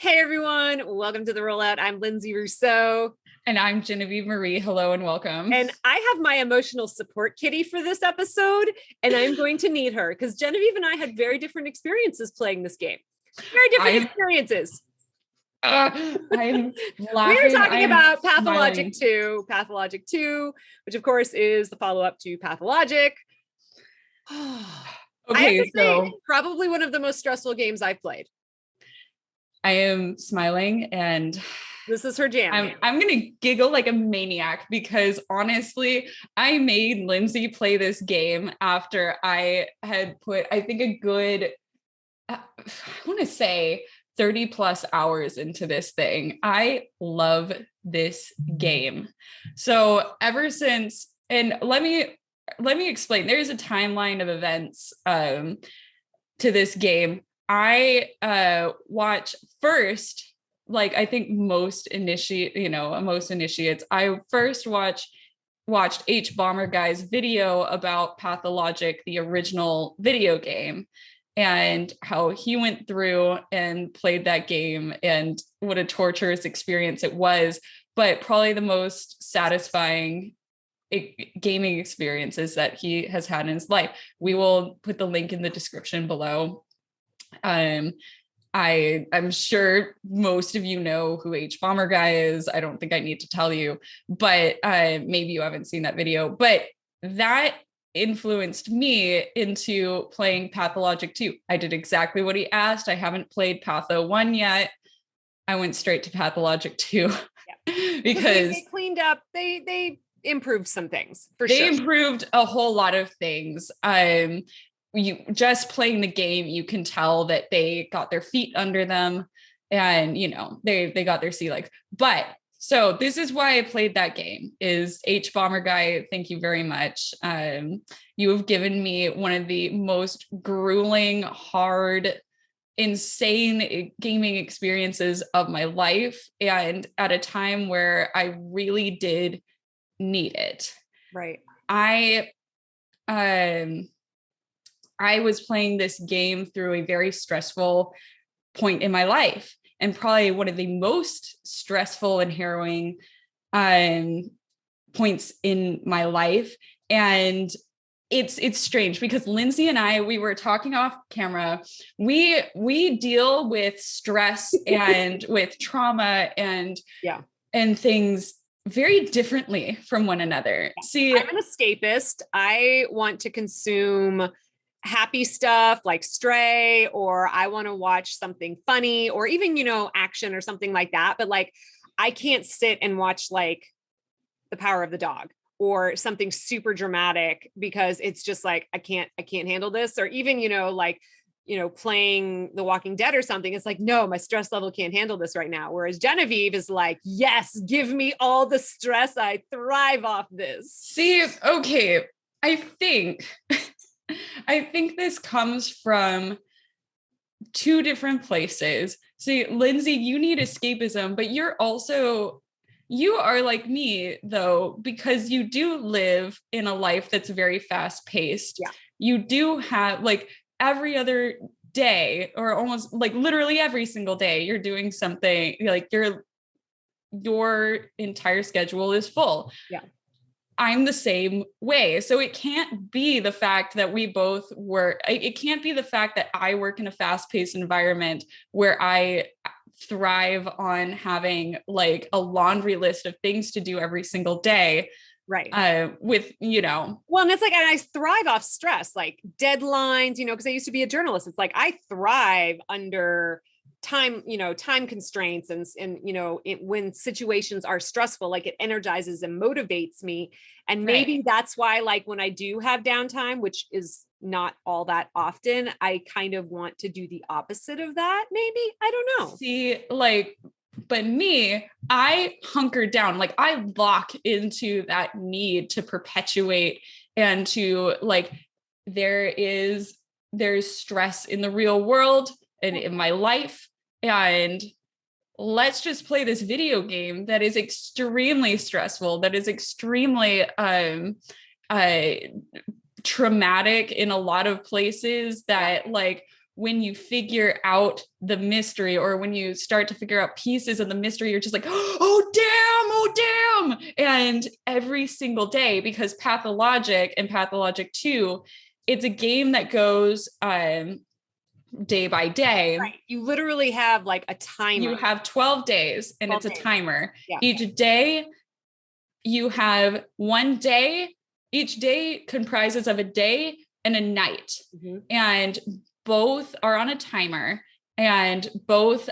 Hey everyone, welcome to the Rollout. I'm Linsay Rousseau. And I'm Genevieve Marie. Hello and welcome. And I have my emotional support kitty for this episode, and I'm going to need her because Genevieve and I had very different experiences playing this game. Very different experiences. I'm laughing. We're talking about Pathologic 2, which of course is the follow-up to Pathologic. Okay, so probably one of the most stressful games I've played. I am smiling and this is her jam. I'm going to giggle like a maniac because honestly, I made Linsay play this game after I had put, I think a good, I want to say 30 plus hours into this thing. I love this game. So ever since, and let me explain, there's a timeline of events to this game. I watch first, like I think most initiates, I first watched H Bomber Guy's video about Pathologic, the original video game, and how he went through and played that game and what a torturous experience it was, but probably the most satisfying gaming experiences that he has had in his life. We will put the link in the description below. I'm sure most of you know who H Bomber Guy is. I don't think I need to tell you, but maybe you haven't seen that video, but that influenced me into playing Pathologic 2. I did exactly what he asked. I haven't played Patho 1 yet. I went straight to Pathologic 2 because they cleaned up, they improved some things for sure. They improved a whole lot of things. You just playing the game, you can tell that they got their feet under them and, they got their sea legs. But so this is why I played that game is H Bomber Guy. Thank you very much. You have given me one of the most grueling, hard, insane gaming experiences of my life. And at a time where I really did need it. Right. I was playing this game through a very stressful point in my life, and probably one of the most stressful and harrowing points in my life. And it's strange because Linsay and I, we were talking off camera. We deal with stress and with trauma and things very differently from one another. See, I'm an escapist. I want to consume happy stuff like Stray, or I want to watch something funny, or even, action or something like that. But like, I can't sit and watch like The Power of the Dog or something super dramatic because it's just like, I can't handle this. Or even, playing The Walking Dead or something. It's like, no, my stress level can't handle this right now. Whereas Genevieve is like, yes, give me all the stress. I thrive off this. See, okay. I think this comes from two different places. See, Linsay, you need escapism, but you are like me though, because you do live in a life that's very fast paced. Yeah. You do have like every other day or almost like literally every single day, you're doing something like your entire schedule is full. Yeah. I'm the same way. So it can't be the fact that we both work. It can't be the fact that I work in a fast-paced environment where I thrive on having like a laundry list of things to do every single day. Right. Well, and it's like, and I thrive off stress, like deadlines, because I used to be a journalist. It's like, I thrive under time constraints and when situations are stressful, like it energizes and motivates me. And maybe that's why, like when I do have downtime, which is not all that often, I kind of want to do the opposite of that. Maybe, I don't know. See, like, but me, I hunker down, like I lock into that need to perpetuate and to like, there's stress in the real world and in my life. And let's just play this video game that is extremely stressful, that is extremely traumatic in a lot of places, that like when you figure out the mystery, or when you start to figure out pieces of the mystery, you're just like, oh damn. And every single day, because Pathologic and Pathologic 2, it's a game that goes day by day. Right. You literally have like a timer. You have 12 days and 12 it's days. a timer. Yeah. Each day you have one day. Each day comprises of a day and a night. Mm-hmm. And both are on a timer, and both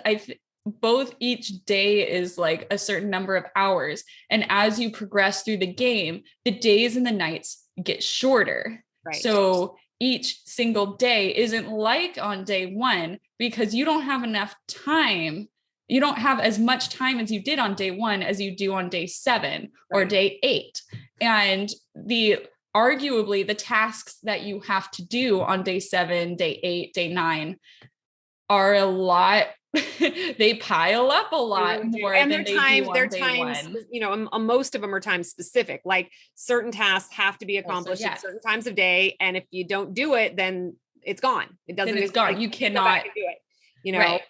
each day is like a certain number of hours. And as you progress through the game, the days and the nights get shorter. Right. So each single day isn't like on day one, because you don't have enough time. You don't have as much time as you did on day one as you do on day 7 or day 8. And arguably the tasks that you have to do on day 7, day 8, day 9 are a lot. They pile up a lot more, and their times, you know, most of them are time specific. Like certain tasks have to be accomplished at certain times of day, and if you don't do it, then it's gone. It doesn't. Then it's gone. Like, you cannot do it. You know. Right.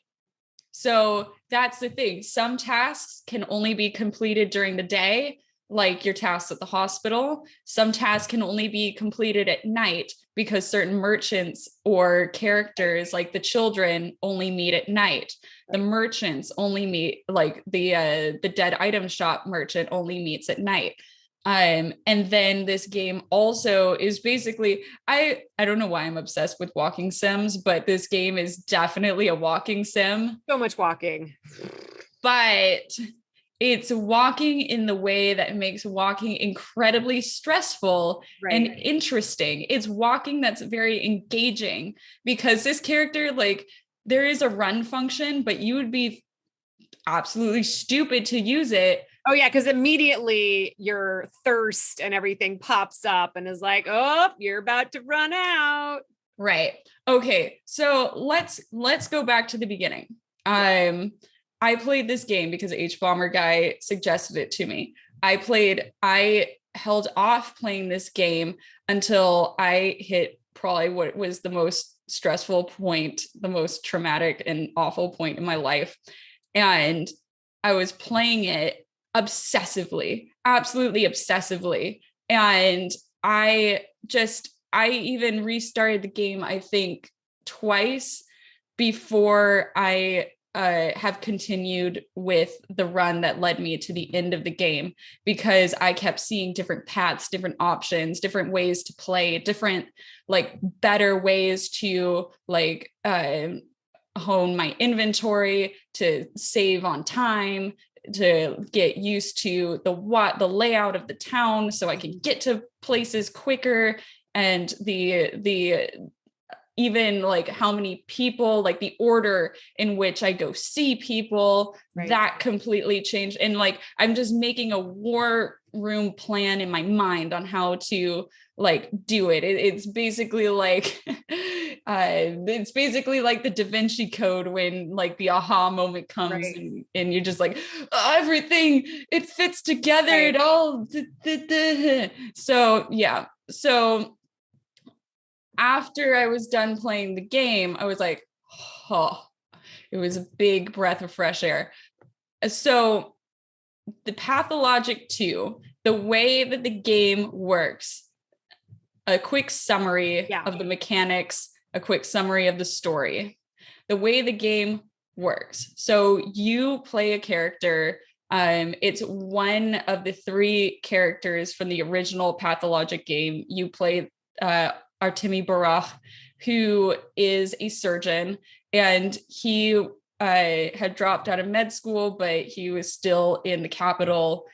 So that's the thing. Some tasks can only be completed during the day, like your tasks at the hospital. Some tasks can only be completed at night, because certain merchants or characters, like the children, only meet at night. The merchants only meet, like the dead item shop merchant only meets at night. And then this game also is basically, I don't know why I'm obsessed with walking sims, but this game is definitely a walking sim. So much walking. But it's walking in the way that makes walking incredibly stressful and interesting. It's walking that's very engaging, because this character, like, there is a run function, but you would be absolutely stupid to use it. Oh yeah, because immediately your thirst and everything pops up and is like, oh, you're about to run out. Right. Okay. So let's go back to the beginning. I played this game because H Bomber Guy suggested it to me. I held off playing this game until I hit probably what was the most stressful point, the most traumatic and awful point in my life. And I was playing it obsessively, absolutely obsessively. And I even restarted the game, I think, twice before I have continued with the run that led me to the end of the game, because I kept seeing different paths, different options, different ways to play, different, like, better ways to, like, hone my inventory, to save on time, to get used to the layout of the town so I can get to places quicker, and the even like how many people, like the order in which I go see people, that completely changed. And like, I'm just making a war room plan in my mind on how to like do it. It's basically like, it's basically like the Da Vinci Code, when like the aha moment comes and you're just like, oh, everything, it fits together. It all, so yeah. So after I was done playing the game, I was like, oh, it was a big breath of fresh air. So the Pathologic 2, the way that the game works, a quick summary of the mechanics, a quick summary of the story, the way the game works. So you play a character. It's one of the 3 characters from the original Pathologic game. You play Artemi Barak, who is a surgeon, and he had dropped out of med school, but he was still in the capital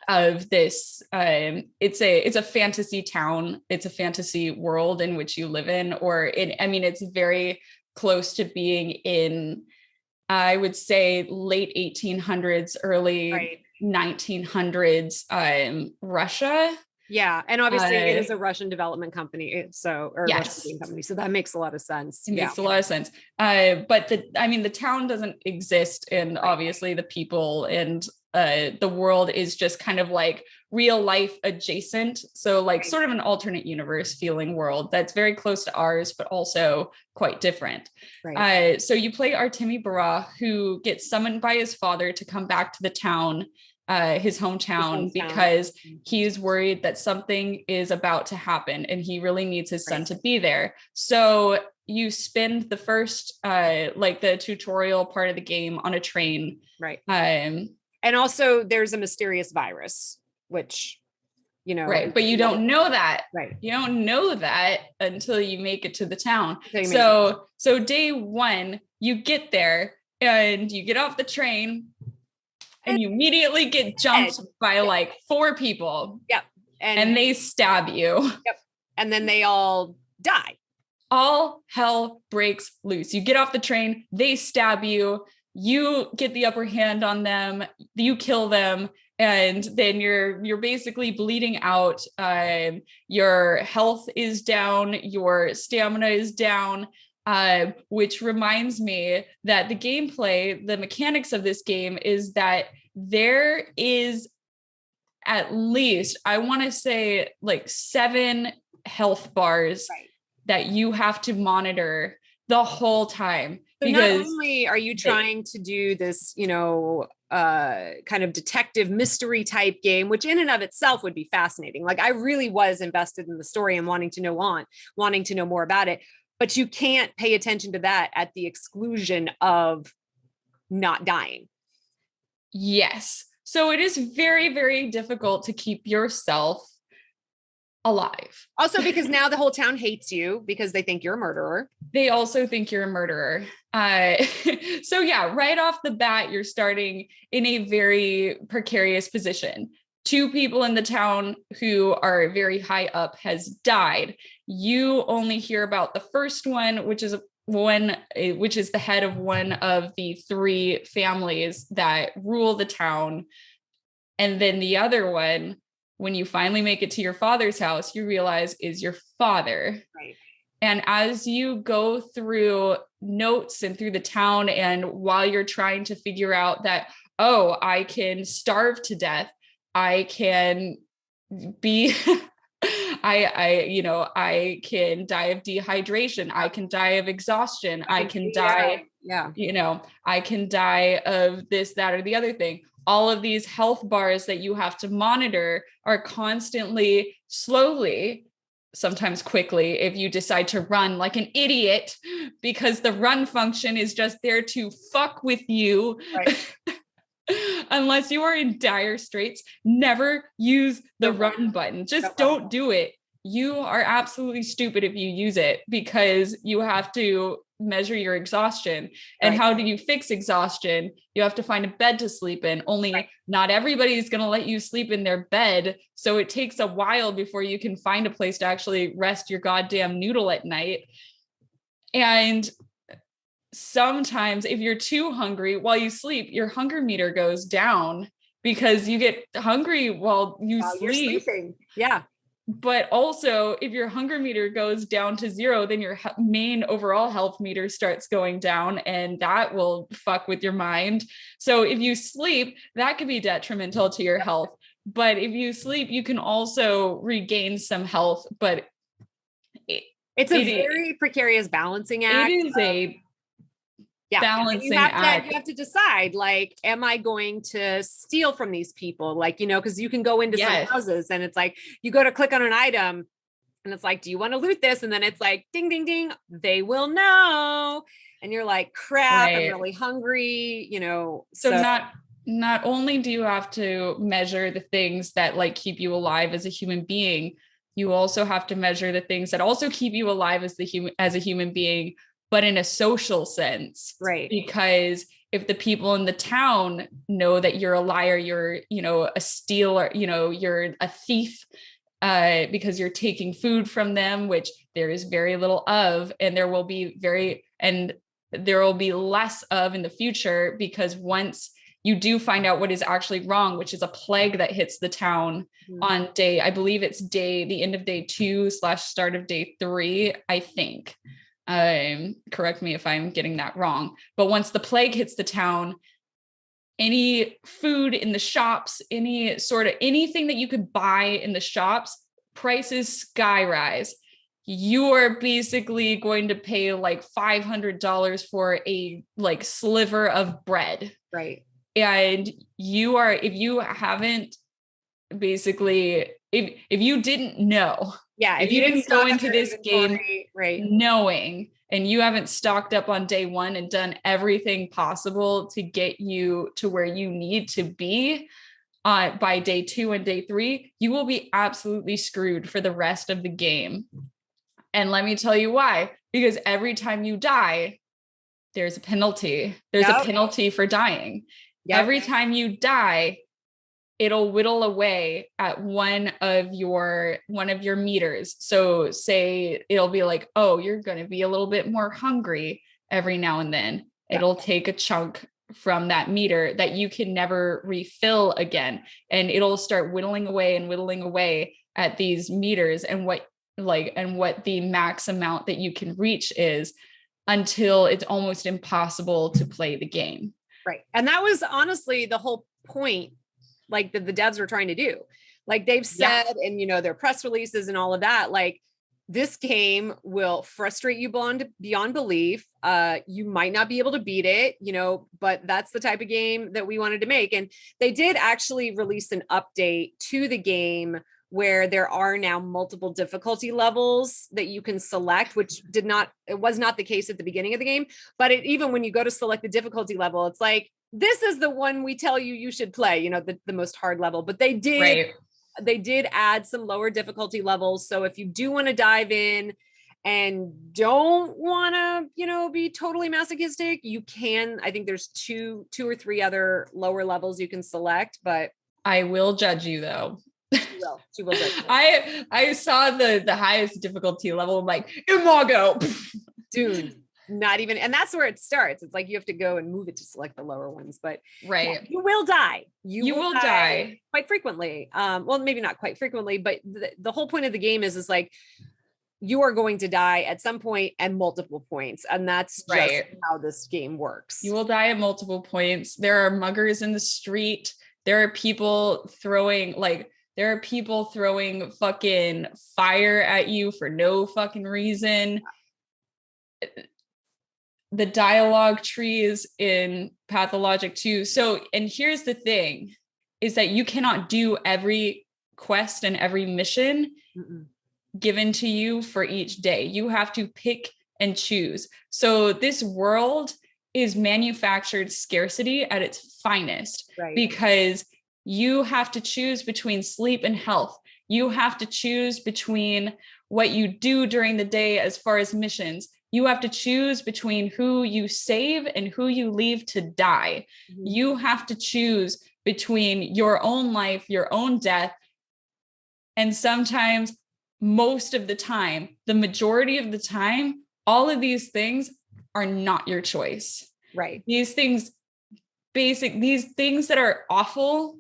of this. It's a fantasy town. It's a fantasy world in which you live in, it's very close to being in, I would say, late 1800s, early 1900s Russia. Yeah. And obviously it is a Russian development company. Russian company. So that makes a lot of sense. It makes a lot of sense. But the town doesn't exist. And obviously the people and the world is just kind of like real life adjacent. So like Right. sort of an alternate universe feeling world that's very close to ours, but also quite different. Right. So you play Artemi Bara, who gets summoned by his father to come back to the town, his hometown, because he's worried that something is about to happen and he really needs his son to be there. So you spend the first, like the tutorial part of the game on a train. Right. And also there's a mysterious virus, which, right. But you don't know that. Right. You don't know that until you make it to the town. So day one, you get there and you get off the train and you immediately get jumped by like 4 people. Yep. And they stab you. Yep. And then they all die. All hell breaks loose. You get off the train, they stab you, you get the upper hand on them, you kill them, and then you're basically bleeding out. Your health is down, your stamina is down, which reminds me that the gameplay, the mechanics of this game is that there is at least, I want to say like 7 health bars that you have to monitor the whole time. So because not only are you trying to do this, kind of detective mystery type game, which in and of itself would be fascinating. Like I really was invested in the story and wanting to know more about it, but you can't pay attention to that at the exclusion of not dying. Yes. So it is very, very difficult to keep yourself alive. Also, because now the whole town hates you because they think you're a murderer. They also think you're a murderer. So yeah, right off the bat, you're starting in a very precarious position. 2 people in the town who are very high up has died. You only hear about the first one, which is the head of one of the 3 families that rule the town. And then the other one, when you finally make it to your father's house, you realize is your father. Right. And as you go through notes and through the town, and while you're trying to figure out that, oh, I can starve to death, I can be, I can die of dehydration, I can die of exhaustion, I can die, I can die of this, that, or the other thing. All of these health bars that you have to monitor are constantly, slowly, sometimes quickly, if you decide to run like an idiot, because the run function is just there to fuck with you. Right. Unless you are in dire straits, never use the run button. Just don't do it. You are absolutely stupid if you use it, because you have to measure your exhaustion. And how do you fix exhaustion? You have to find a bed to sleep in. Only not everybody's going to let you sleep in their bed. So it takes a while before you can find a place to actually rest your goddamn noodle at night. And sometimes if you're too hungry while you sleep, your hunger meter goes down because you get hungry while you sleep. You're sleeping. Yeah. But also, if your hunger meter goes down to 0, then your main overall health meter starts going down, and that will fuck with your mind. So if you sleep, that could be detrimental to your health. But if you sleep, you can also regain some health. But it's a very precarious balancing act. It is a balancing act. You have to decide, like, am I going to steal from these people? Like, because you can go into some houses and it's like, you go to click on an item and it's like, do you want to loot this? And then it's like, ding, ding, ding, they will know. And you're like, crap, I'm really hungry, So not only do you have to measure the things that like keep you alive as a human being, you also have to measure the things that also keep you alive as a human being, but in a social sense, right? Because if the people in the town know that you're a liar, you're, a stealer, you're a thief, because you're taking food from them, which there is very little of, and there will be less of in the future, because once you do find out what is actually wrong, which is a plague that hits the town on I believe it's the end of day 2 / start of day 3, I think. Correct me if I'm getting that wrong. But once the plague hits the town, any food in the shops, any sort of anything that you could buy in the shops, prices sky rise. You are basically going to pay like $500 for a like sliver of bread. Right. And you are, if you haven't basically, if you didn't know, yeah, if you didn't go into this game right, knowing, and you haven't stocked up on day one and done everything possible to get you to where you need to be by day 2 and day 3, you will be absolutely screwed for the rest of the game. And let me tell you why, because every time you die, there's a penalty. There's a penalty for dying. Every time you die, it'll whittle away at one of your meters. So say it'll be like, oh, you're going to be a little bit more hungry every now and then. It'll take a chunk from that meter that you can never refill again. And it'll start whittling away at these meters and what the max amount that you can reach is, until it's almost impossible to play the game. Right. And that was honestly the whole point, like the devs were trying to do. Like they've said, and you know, their press releases and all of that, like this game will frustrate you beyond belief. You might not be able to beat it, you know, but that's the type of game that we wanted to make. And they did actually release an update to the game where there are now multiple difficulty levels that you can select, which it was not the case at the beginning of the game. But even when you go to select the difficulty level, it's like, this is the one we tell you should play, you know, the most hard level. But they did add some lower difficulty levels. So if you do want to dive in and don't want to, you know, be totally masochistic, you can. I think there's two or three other lower levels you can select, but I will judge you though. She will judge you. I saw the highest difficulty level. I'm like, Imago, dude. Not even, and that's where it starts. It's like you have to go and move it to select the lower ones, but you will die. You will die quite frequently. Well, maybe not quite frequently, but the whole point of the game is like you are going to die at some point and multiple points, and that's just how this game works. You will die at multiple points. There are muggers in the street. There are people throwing fucking fire at you for no fucking reason. The dialogue trees in Pathologic too. So, and here's the thing, is that you cannot do every quest and every mission given to you for each day. You have to pick and choose. So this world is manufactured scarcity at its finest, because you have to choose between sleep and health. You have to choose between what you do during the day as far as missions. You have to choose between who you save and who you leave to die. You have to choose between your own life, your own death. And sometimes, most of the time, the majority of the time, all of these things are not your choice. Right. These things that are awful,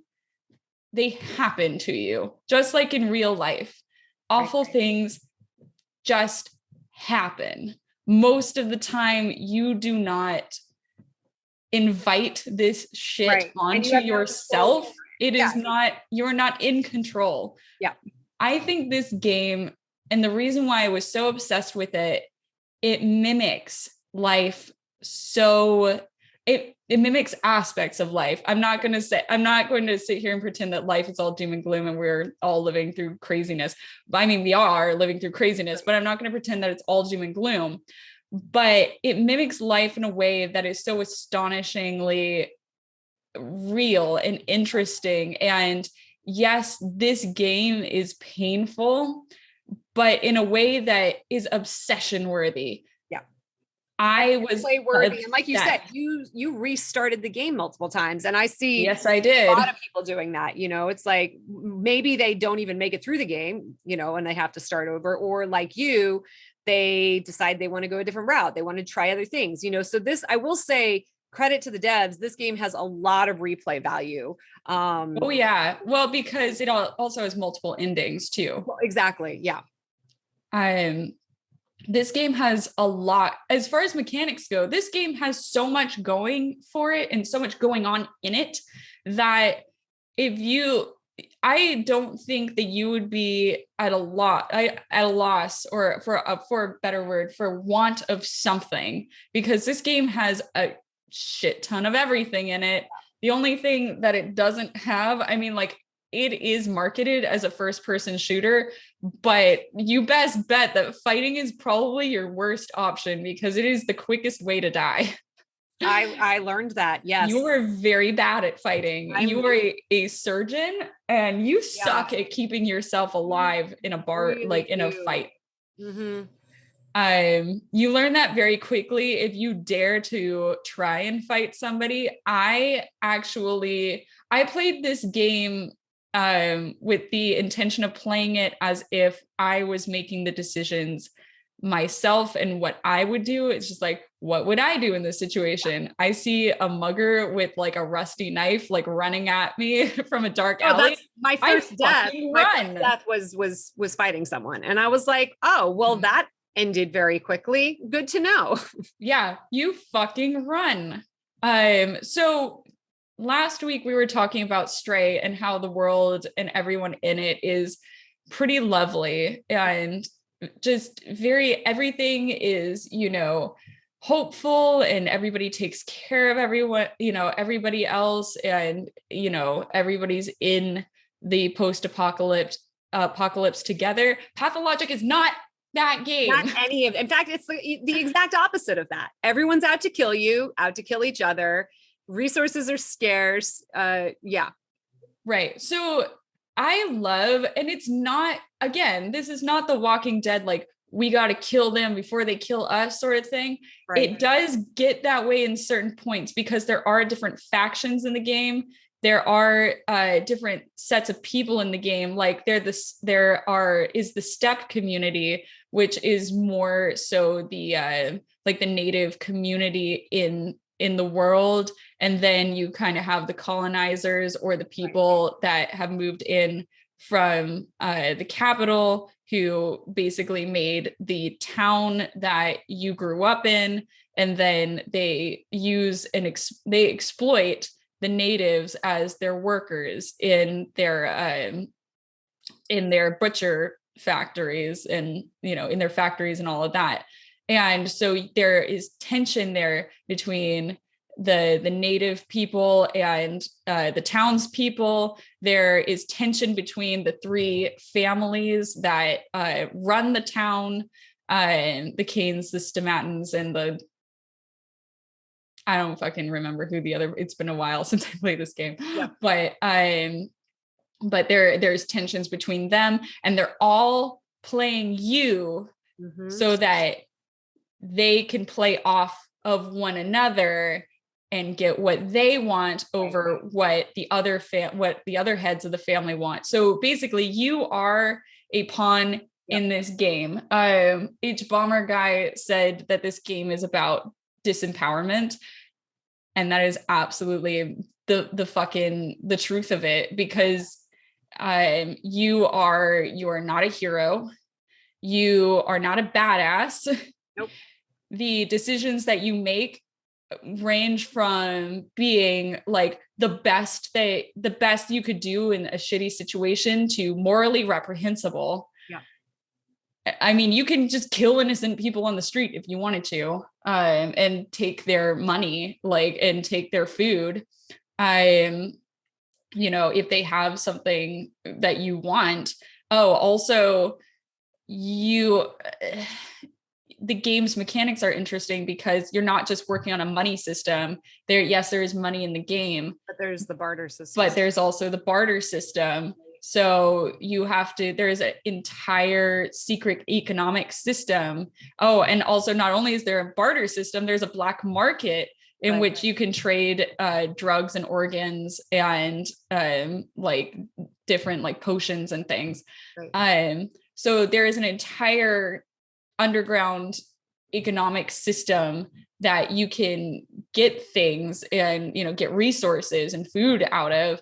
they happen to you, just like in real life. Awful things just happen. Most of the time, you do not invite this shit onto yourself. It is not, you're not in control. Yeah. I think this game, and the reason why I was so obsessed with it, it mimics life. So it mimics aspects of life. I'm not going to sit here and pretend that life is all doom and gloom and we're all living through craziness. I mean, we are living through craziness, but I'm not going to pretend that it's all doom and gloom. But it mimics life in a way that is so astonishingly real and interesting. And yes, this game is painful, but in a way that is obsession worthy. I was play worthy. And like you said, you restarted the game multiple times. And I see yes, I did. A lot of people doing that. You know, it's like maybe they don't even make it through the game, you know, and they have to start over. Or like you, they decide they want to go a different route. They want to try other things, you know. So this, I will say, credit to the devs, this game has a lot of replay value. Oh yeah. Well, because it also has multiple endings too. Well, exactly. Yeah. this game has a lot, as far as mechanics go, this game has so much going for it and so much going on in it that I don't think that you would be at a loss, or for a better word, for want of something, because this game has a shit ton of everything in it. The only thing that it doesn't have, I mean, like, it is marketed as a first person shooter, but you best bet that fighting is probably your worst option because it is the quickest way to die. I learned that. Yes. You were very bad at fighting. You were a surgeon, and you suck at keeping yourself alive in a bar, really, like in a fight. You learn that very quickly if you dare to try and fight somebody. I played this game with the intention of playing it as if I was making the decisions myself and what I would do. It's just like, what would I do in this situation? I see a mugger with like a rusty knife, like running at me from a dark alley. That's my first death. My first death was fighting someone. And I was like, oh, well, that ended very quickly. Good to know. Yeah, you fucking run. So last week we were talking about Stray and how the world and everyone in it is pretty lovely and just everything is, hopeful, and everybody takes care of everyone, everybody else, and, everybody's in the post-apocalypse together. Pathologic is not that game. Not any of, in fact, it's the exact opposite of that. Everyone's out to kill you, out to kill each other. Resources are scarce. Yeah. Right. So I love, and it's not, again, this is not the Walking Dead, like, we got to kill them before they kill us sort of thing. Right. It does get that way in certain points because there are different factions in the game. There are different sets of people in the game. Like is the steppe community, which is more so the like the native community in the world. And then you kind of have the colonizers, or the people that have moved in from the capital, who basically made the town that you grew up in. And then they use and they exploit the natives as their workers in their butcher factories, and in their factories and all of that. And so there is tension there between the native people and the townspeople. There is tension between the three families that run the town, the Canes, the Stomatons, and I don't fucking remember who the other. It's been a while since I played this game, yeah. But there's tensions between them, and they're all playing you so that they can play off of one another and get what they want over what the other heads of the family want. So basically, you are a pawn in this game. H Bomber Guy said that this game is about disempowerment, and that is absolutely the truth of it, because you are not a hero, you are not a badass. Nope. The decisions that you make range from being like the best you could do in a shitty situation to morally reprehensible. Yeah. I mean, you can just kill innocent people on the street if you wanted to, and take their money, and take their food. If they have something that you want. Oh, also the game's mechanics are interesting because you're not just working on a money system. There is money in the game, but there's the barter system. But there's also the barter system. So there's an entire secret economic system. Oh, and also not only is there a barter system, there's a black market in which you can trade drugs and organs and like different like potions and things. Right. So there is an entire underground economic system that you can get things and get resources and food out of.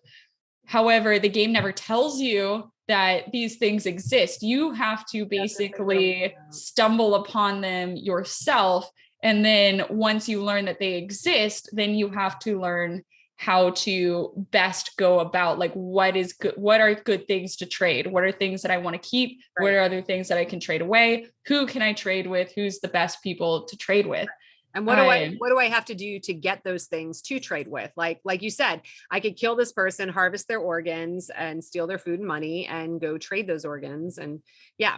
However, the game never tells you that these things exist. You have to basically stumble upon them yourself. And then once you learn that they exist, then you have to learn how to best go about, like, what is good, what are good things to trade, what are things that I want to keep, what are other things that I can trade away, who can I trade with, who's the best people to trade with. And what do I have to do to get those things to trade with? Like you said, I could kill this person, harvest their organs, and steal their food and money, and go trade those organs. And yeah.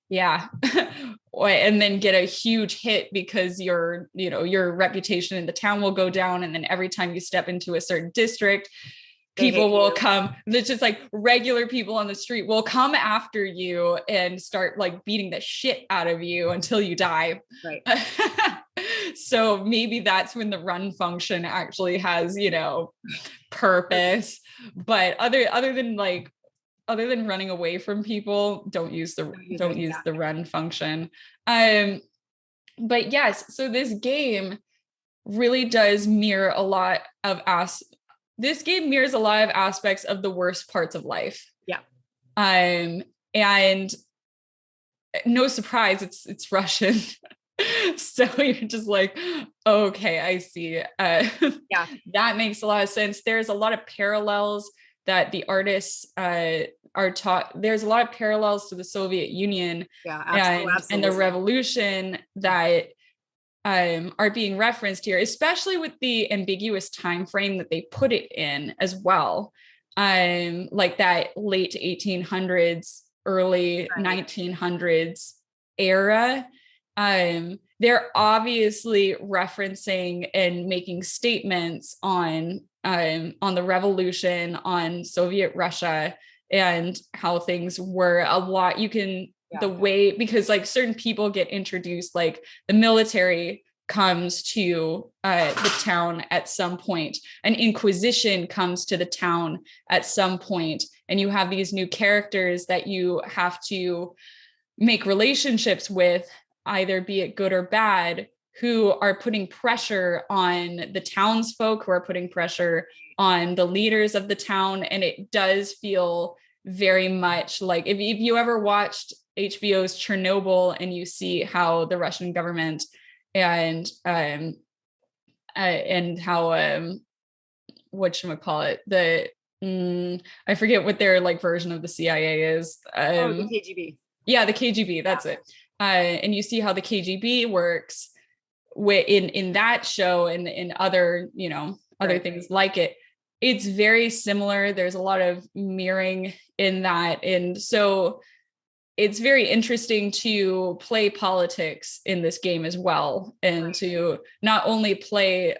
And then get a huge hit because your reputation in the town will go down. And then every time you step into a certain district, people will come. It's just like regular people on the street will come after you and start like beating the shit out of you until you die. Right. So maybe that's when the run function actually has, purpose. But other than running away from people, don't use the run function. But yes, so this game really does mirror a lot of this game mirrors a lot of aspects of the worst parts of life. Yeah. And no surprise, it's Russian. So you're just like, okay, I see. Yeah, that makes a lot of sense. There's a lot of parallels that the artists are taught. There's a lot of parallels to the Soviet Union and the revolution that are being referenced here, especially with the ambiguous time frame that they put it in as well. Like that late 1800s, early 1900s era. They're obviously referencing and making statements on the revolution, on Soviet Russia, and how things were a lot. The way, because like certain people get introduced, like the military comes to the town at some point, an inquisition comes to the town at some point, and you have these new characters that you have to make relationships with, either be it good or bad, who are putting pressure on the townsfolk, who are putting pressure on the leaders of the town. And it does feel very much like if you ever watched HBO's Chernobyl and you see how the Russian government and how whatchamacallit, I forget what their like version of the CIA is. The KGB. Yeah, the KGB, that's it. And you see how the KGB works in that show and in other, other things like it. It's very similar. There's a lot of mirroring in that. And so it's very interesting to play politics in this game as well. And to not only play,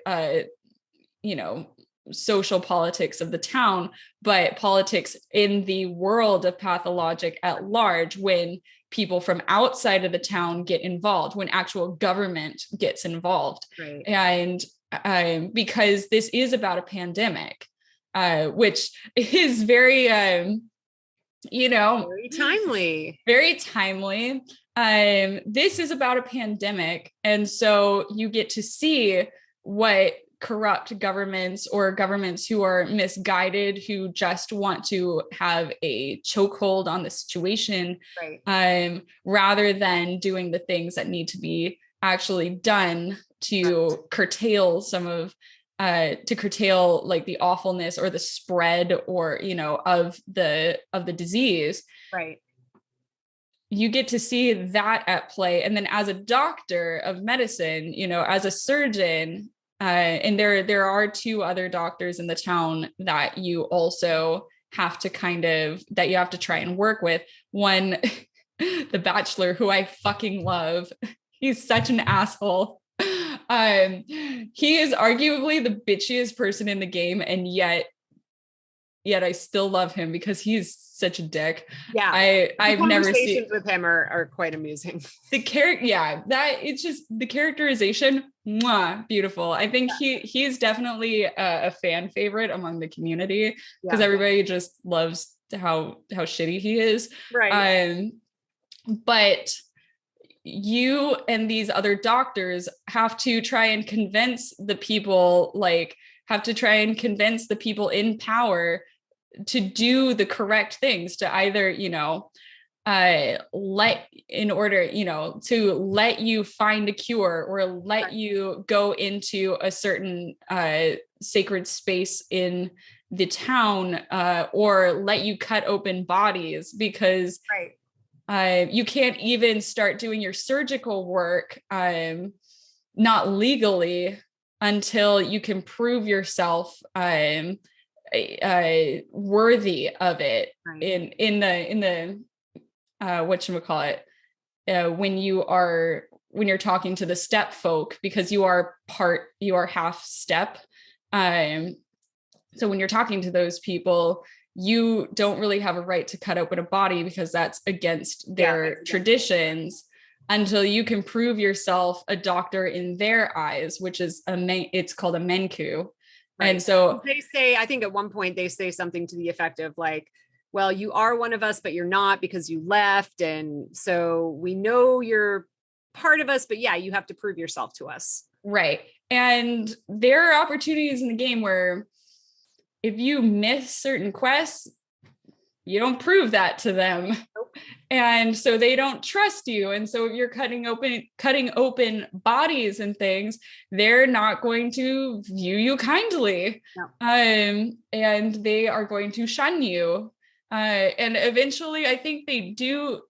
social politics of the town, but politics in the world of Pathologic at large, when people from outside of the town get involved, when actual government gets involved. Right. And because this is about a pandemic, which is very, very timely. This is about a pandemic. And so you get to see what corrupt governments, or governments who are misguided, who just want to have a chokehold on the situation, rather than doing the things that need to be actually done to curtail like the awfulness or the spread, or of the disease. Right. You get to see that at play. And then as a doctor of medicine, as a surgeon, and there are two other doctors in the town that you also have to that you have to try and work with. One, the Bachelor, who I fucking love. He's such an asshole. He is arguably the bitchiest person in the game, and yet I still love him because he's such a dick. Yeah, I've never seen conversations with him are quite amusing. The character, it's just the characterization, mwah, beautiful. I think he's definitely a fan favorite among the community, because everybody just loves how shitty he is. Right. But you and these other doctors have to try and convince the people, in power to do the correct things, to either, to let you find a cure, or let you go into a certain sacred space in the town, or let you cut open bodies, because you can't even start doing your surgical work, not legally, until you can prove yourself worthy of it, in the whatchamacallit, when you're talking to the step folk, because you are half step. So when you're talking to those people, you don't really have a right to cut open a body, because that's against their traditions, until you can prove yourself a doctor in their eyes, which is it's called a menku. Right. And so they say, I think at one point they say something to the effect of like, well, you are one of us, but you're not, because you left. And so we know you're part of us, but yeah, you have to prove yourself to us. Right. And there are opportunities in the game where if you miss certain quests, you don't prove that to them. Nope. And so they don't trust you. And so if you're cutting open bodies and things, they're not going to view you kindly. No. And they are going to shun you. And eventually I think they do,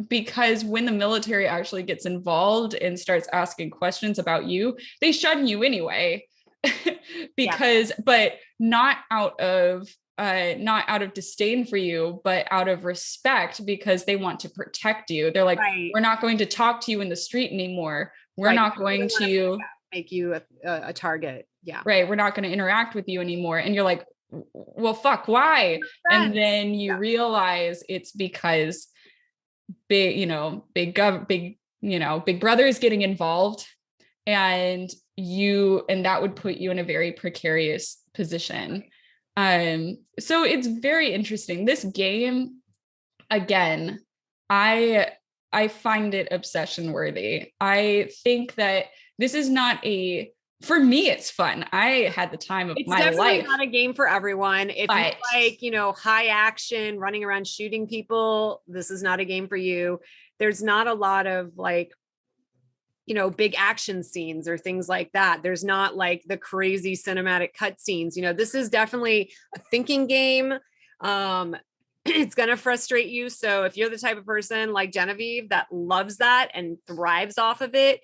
because when the military actually gets involved and starts asking questions about you, they shun you anyway. But not out of disdain for you, but out of respect, because they want to protect you. They're like, we're not going to talk to you in the street anymore. We're not going to make you a target. Yeah. Right. We're not going to interact with you anymore. And you're like, well, fuck, why? And then you realize it's because big brother is getting involved, and that would put you in a very precarious position. So it's very interesting. This game, again, I find it obsession worthy. I think that this is not for me, it's fun. I had the time of my life. It's definitely not a game for everyone. If you like, high action, running around shooting people, this is not a game for you. There's not a lot of like, big action scenes or things like that. There's not like the crazy cinematic cutscenes. This is definitely a thinking game. It's going to frustrate you. So if you're the type of person like Genevieve that loves that and thrives off of it,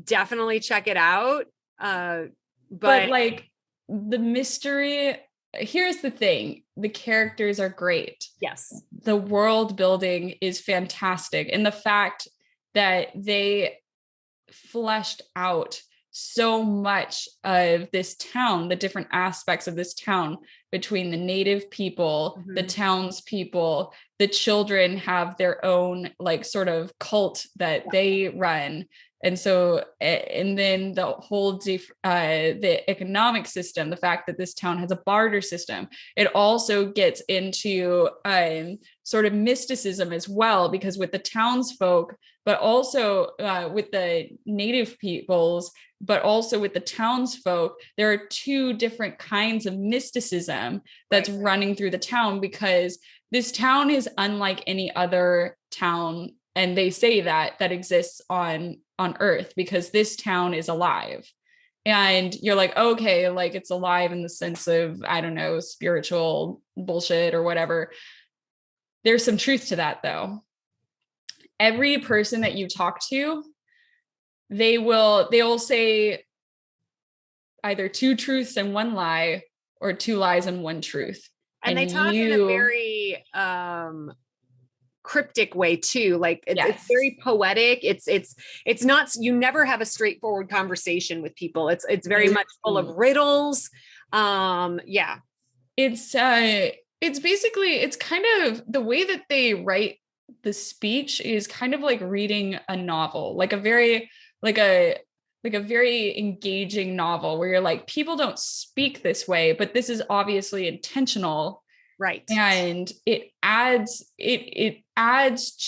definitely check it out. But like the mystery, here's the thing. The characters are great. Yes. The world building is fantastic. And the fact that they fleshed out so much of this town, the different aspects of this town, between the native people, the townspeople, the children have their own like sort of cult that they run. And so, and then the whole, the economic system, the fact that this town has a barter system, it also gets into sort of mysticism as well, because with the townsfolk, but also with the native peoples, but also with the townsfolk, there are two different kinds of mysticism that's running through the town, because this town is unlike any other town. And they say that exists on Earth, because this town is alive. And you're like, okay, like it's alive in the sense of, I don't know, spiritual bullshit or whatever. There's some truth to that though. Every person that you talk to, they will say either two truths and one lie, or two lies and one truth. And they talk in a very cryptic way too. Like it's very poetic. It's not, you never have a straightforward conversation with people. It's very much full of riddles. It's basically, it's kind of the way that they write the speech is kind of like reading a novel, like a very engaging novel where you're like, people don't speak this way, but this is obviously intentional. Right. And it adds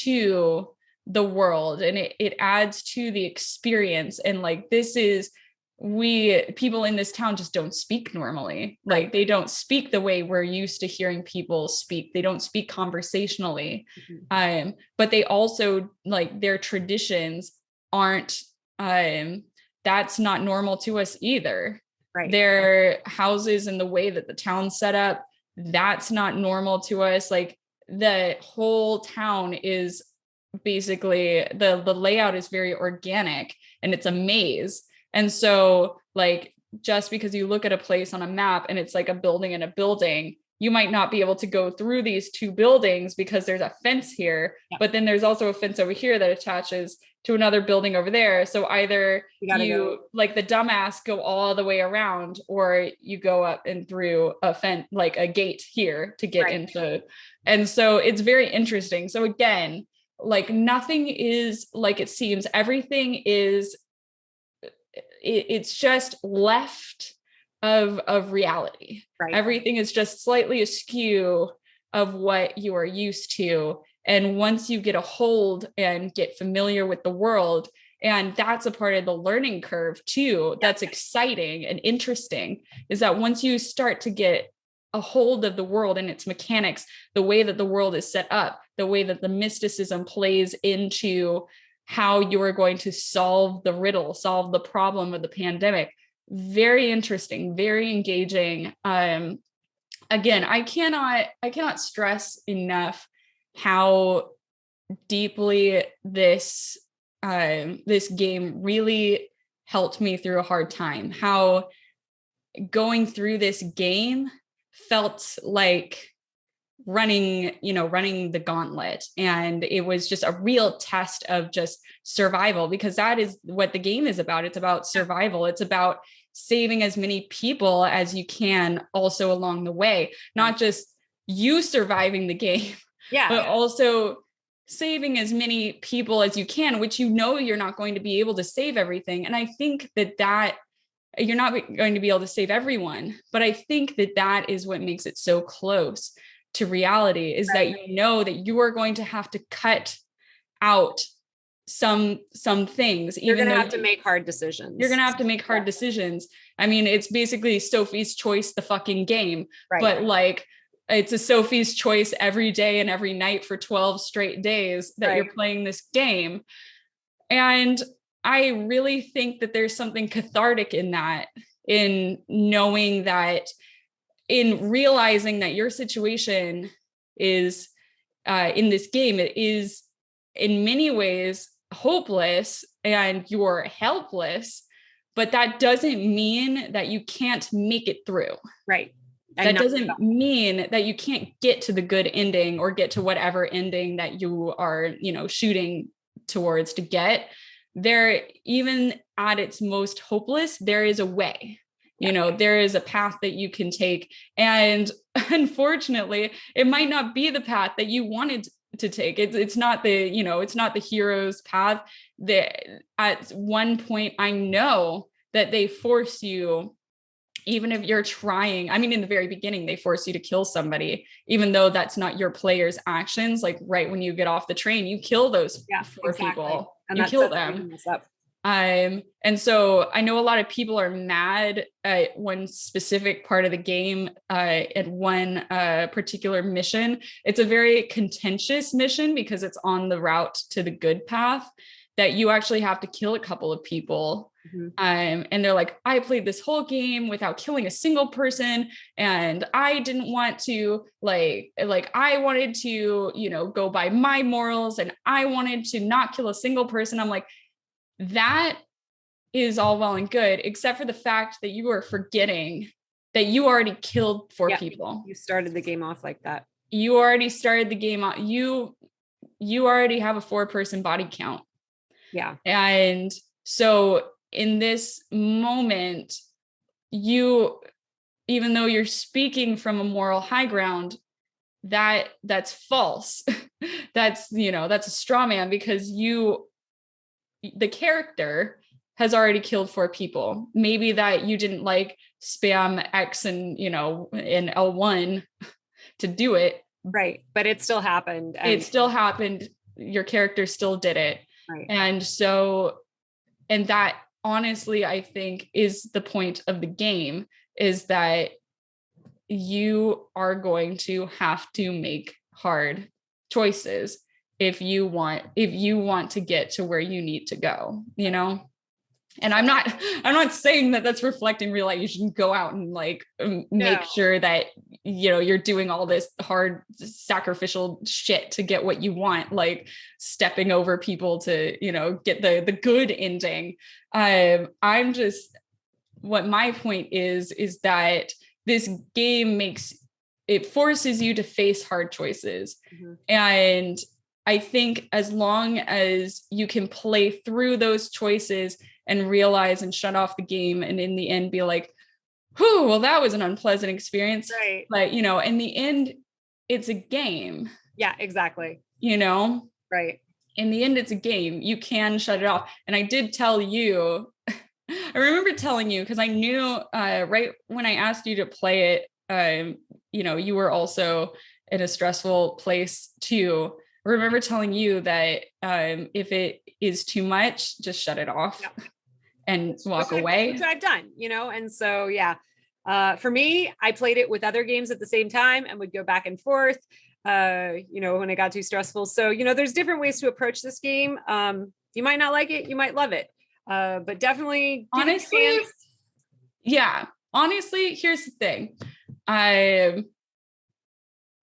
to the world, and it adds to the experience. And like, this is people in this town just don't speak normally. Like they don't speak the way we're used to hearing people speak. They don't speak conversationally. But they also, like, their traditions aren't, that's not normal to us either. Right. Their houses and the way that the town's set up, that's not normal to us. Like the whole town is basically, the layout is very organic and it's a maze. And so, like, just because you look at a place on a map and it's like a building and a building, you might not be able to go through these two buildings because there's a fence here, but then there's also a fence over here that attaches to another building over there. So either you like the dumbass go all the way around, or you go up and through a fence, like a gate here to get into. And so it's very interesting. So again, like nothing is like it seems. Everything is, it's just left of reality. Everything is just slightly askew of what you are used to. And once you get a hold and get familiar with the world, and that's a part of the learning curve too, that's exciting and interesting, is that once you start to get a hold of the world and its mechanics, the way that the world is set up, the way that the mysticism plays into how you are going to solve the riddle, solve the problem of the pandemic. Very interesting, very engaging. Again, I cannot stress enough how deeply this game really helped me through a hard time. How going through this game felt like running the gauntlet, and it was just a real test of just survival, because that is what the game is about. It's about survival. It's about saving as many people as you can also along the way, not just you surviving the game, but also saving as many people as you can, which you're not going to be able to save everything. And I think that you're not going to be able to save everyone, but I think that is what makes it so close to reality, is that that you are going to have to cut out some things. You're going to have to make hard decisions. You're going to have to make hard decisions. I mean, it's basically Sophie's Choice, the fucking game, but like it's a Sophie's Choice every day and every night for 12 straight days that you're playing this game. And I really think that there's something cathartic in that, in knowing that, in realizing that your situation is in this game, it is in many ways hopeless and you're helpless, but that doesn't mean that you can't make it through. That doesn't mean that you can't get to the good ending or get to whatever ending that you are, shooting towards to get there. Even at its most hopeless, there is a way. There is a path that you can take. And unfortunately, it might not be the path that you wanted to take. It's not the hero's path. At one point, I know that they force you, even if you're trying. I mean, in the very beginning, they force you to kill somebody, even though that's not your player's actions. Like right when you get off the train, you kill those four people. And you kill them. And so I know a lot of people are mad at one specific part of the game, at one particular mission. It's a very contentious mission because it's on the route to the good path, that you actually have to kill a couple of people. And they're like, I played this whole game without killing a single person. And I didn't want to like I wanted to, go by my morals, and I wanted to not kill a single person. I'm like, that is all well and good, except for the fact that you are forgetting that you already killed four people. You started the game off like that. You already started the game off. You already have a 4-person body count. And so in this moment, even though you're speaking from a moral high ground, that's false. That's a straw man, because the character has already killed 4 people. Maybe that you didn't like spam X and L1 to do it. But it still happened. It still happened. Your character still did it. And so, and that honestly, I think is the point of the game, is that you are going to have to make hard choices if you want to get to where you need to go, you know? And I'm not saying that that's reflecting real life. You shouldn't go out and like make sure that, you know, you're doing all this hard sacrificial shit to get what you want, like stepping over people to, you know, get the good ending. I'm just, what my point is that this game forces you to face hard choices. Mm-hmm. And I think as long as you can play through those choices and realize and shut off the game, and in the end be like, whew, well, that was an unpleasant experience. Right. But, you know, in the end, it's a game. Yeah, exactly. You know? Right. In the end, it's a game. You can shut it off. And I did tell you, I remember telling you, because I knew right when I asked you to play it, you know, you were also in a stressful place too. I remember telling you that if it is too much, just shut it off. Yeah. And walk away. Which I've done, you know? And so, yeah, for me, I played it with other games at the same time and would go back and forth, you know, when it got too stressful. So, you know, there's different ways to approach this game. You might not like it. You might love it. But definitely honestly, here's the thing.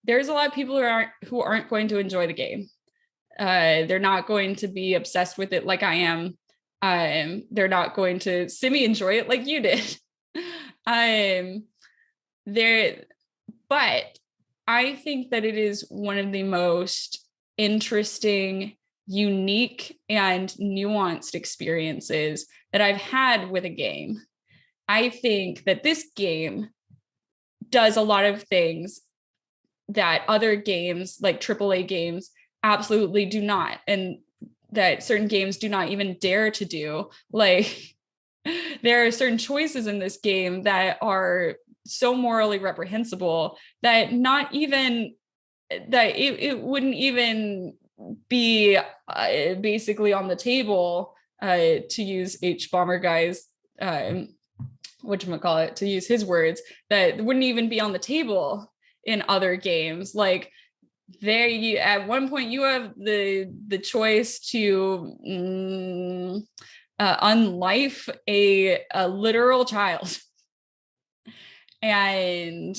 There's a lot of people who aren't going to enjoy the game. They're not going to be obsessed with it like I am. They're not going to semi-enjoy it like you did. But I think that it is one of the most interesting, unique, and nuanced experiences that I've had with a game. I think that this game does a lot of things that other games, like AAA games, absolutely do not. And that certain games do not even dare to do. Like, there are certain choices in this game that are so morally reprehensible that it wouldn't even be basically on the table, to use H Bomber Guy's whatchamacallit, to use his words, that wouldn't even be on the table in other games. Like, at one point you have the choice to unlife a literal child, and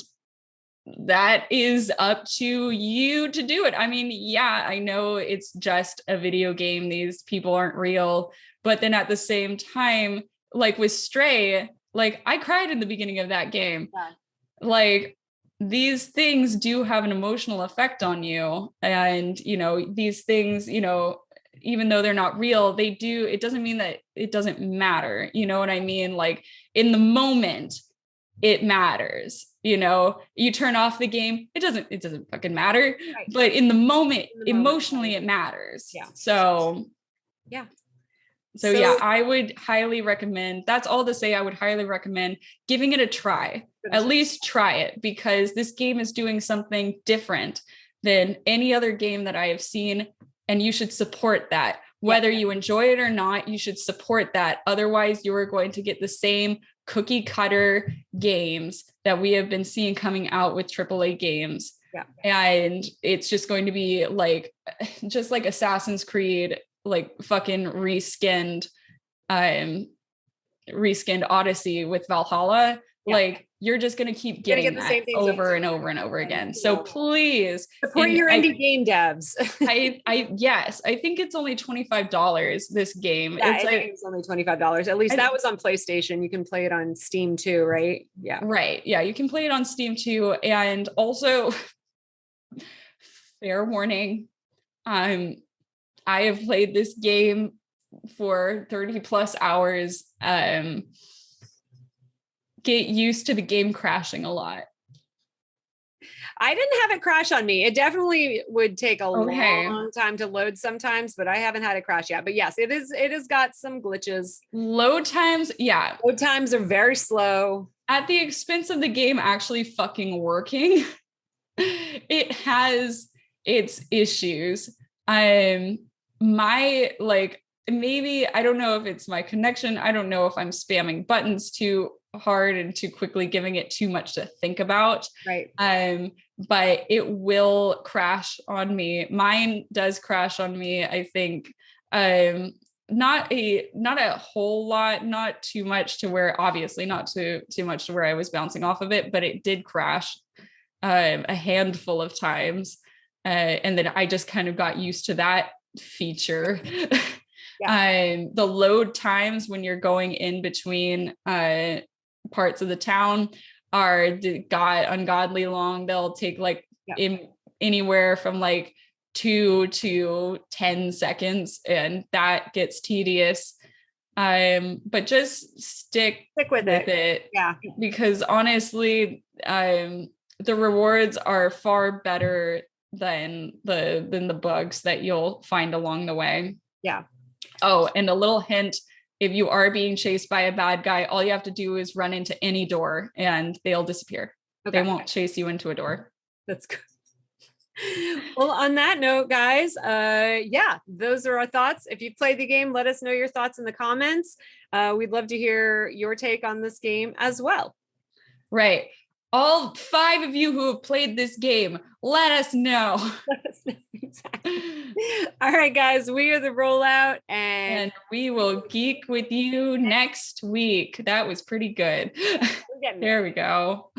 that is up to you to do it. I mean, yeah, I know it's just a video game, these people aren't real, but then at the same time, like with Stray, like I cried in the beginning of that game. Yeah. Like, these things do have an emotional effect on you. And, you know, these things, you know, even though they're not real, it doesn't mean that it doesn't matter. You know what I mean? Like, in the moment, it matters. You know, you turn off the game, it doesn't fucking matter. Right. But in the moment, emotionally, it matters. Yeah. So yeah, I would highly recommend, that's all to say, I would highly recommend giving it a try. At least try it, because this game is doing something different than any other game that I have seen, and you should support that. Whether you enjoy it or not, you should support that. Otherwise, you are going to get the same cookie cutter games that we have been seeing coming out with AAA games. Yeah. And it's just going to be like, just like Assassin's Creed, like fucking reskinned Odyssey with Valhalla. Yeah. Like, you're just going to keep getting that over and over and over again. So please support your indie game devs. I think it's only $25, this game. Yeah, I think it's only $25. At least that was on PlayStation. You can play it on Steam too, right? Yeah. Right. Yeah. You can play it on Steam too. And also, fair warning, I have played this game for 30 plus hours. Get used to the game crashing a lot. I didn't have it crash on me. It definitely would take a long time to load sometimes, but I haven't had it crash yet. But yes, it has got some glitches. Load times are very slow. At the expense of the game actually fucking working. It has its issues. My maybe, I don't know if it's my connection. I don't know if I'm spamming buttons too hard and too quickly, giving it too much to think about. Right. But it will crash on me. Mine does crash on me, I think. Not a whole lot, not too much to where, obviously not too much to where I was bouncing off of it, but it did crash a handful of times. And then I just kind of got used to that feature. Yeah. The load times when you're going in between parts of the town are ungodly long. They'll take like anywhere from like 2 to 10 seconds, and that gets tedious. But just stick with it. Yeah. Because honestly, the rewards are far better than the bugs that you'll find along the way. Yeah. Oh, and a little hint, if you are being chased by a bad guy, all you have to do is run into any door and they'll disappear. Okay. They won't chase you into a door. That's good. Well, on that note, guys, those are our thoughts. If you've played the game, let us know your thoughts in the comments. We'd love to hear your take on this game as well. Right. All 5 of you who have played this game, let us know. Exactly. All right, guys, we are the Rollout, and we will geek with you next week. That was pretty good. There we go.